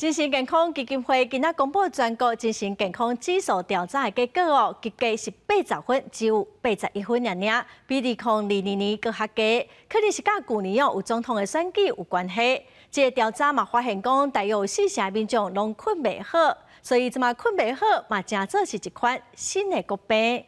精神健康基金会今仔公布全国精神健康指数调查的结果哦，结果是80分，只有81分尔尔，比2022年搁较低，可能是甲去年有总统的选举有关系。这个调查嘛发现讲，大约有4成民众拢困袂好，所以即马困袂好嘛，正做是一款新的国病。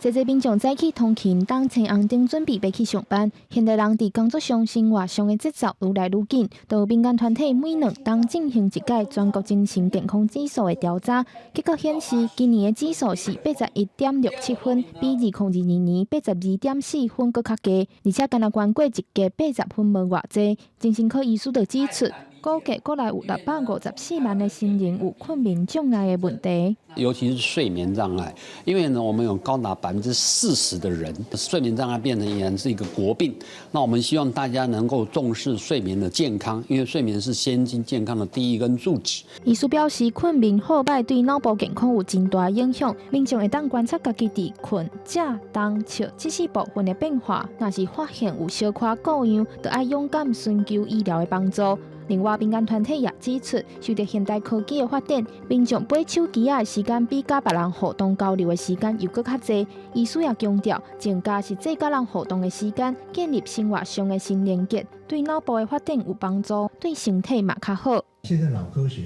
这民众早起通勤，当青红灯准备要去上班。现代人伫工作上、生活上的节奏愈来愈紧，都有民间团体每2天进行一届全国精神健康指数的调查。结果显示，今年的指数是81.67分，比2022年82.4分搁较低，而且敢若关过一届80分无偌济。精神科医师就指出，估计国内有654万的新人有困眠障碍的问题，尤其是睡眠障碍，因为呢，我们有高达40%的人睡眠障碍变成也是一个国病。那我们希望大家能够重视睡眠的健康，因为睡眠是先进健康的第一根柱子。医师表示，困眠好歹对脑部健康有真大的影响，民众会当观察家己伫困、食、动、笑这4部分的变化，若是发现有小可各样，就要勇敢寻求医疗的帮助。 另外，民间团体也指出，随着现代科技的发展，民众买手机的时间比甲别人互动交流的时间又搁较济。医师也强调，增加实际甲人互动的时间，建立生活上的新连结，对脑部的发展有帮助，对身体嘛较好。现在脑科学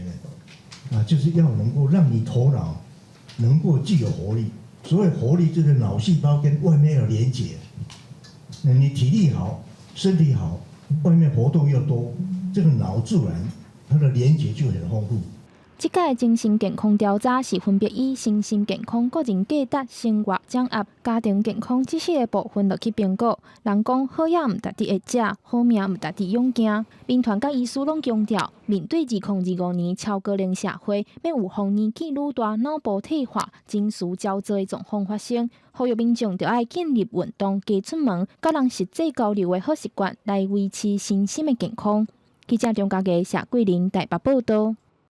呢，就是要能够让你头脑能够具有活力。所谓活力，就是脑细胞跟外面有连结。那你体力好，身体好，外面活动又多。 这个脑自然它的连结就很丰富。这届精神健康调查是分别以身心健康、个人价值、生活掌握、家庭健康这4个部分落去评估。人讲好也毋值得会食，好命毋值得勇行。民团甲医师拢强调，面对2025年超高龄社会，要有防年纪愈大、脑部退化、情绪焦躁的状况发生，呼吁民众就要建立运动、加出门、甲人实际交流的好习惯，来维持身心的健康。记者张家佳、谢桂玲台北报道。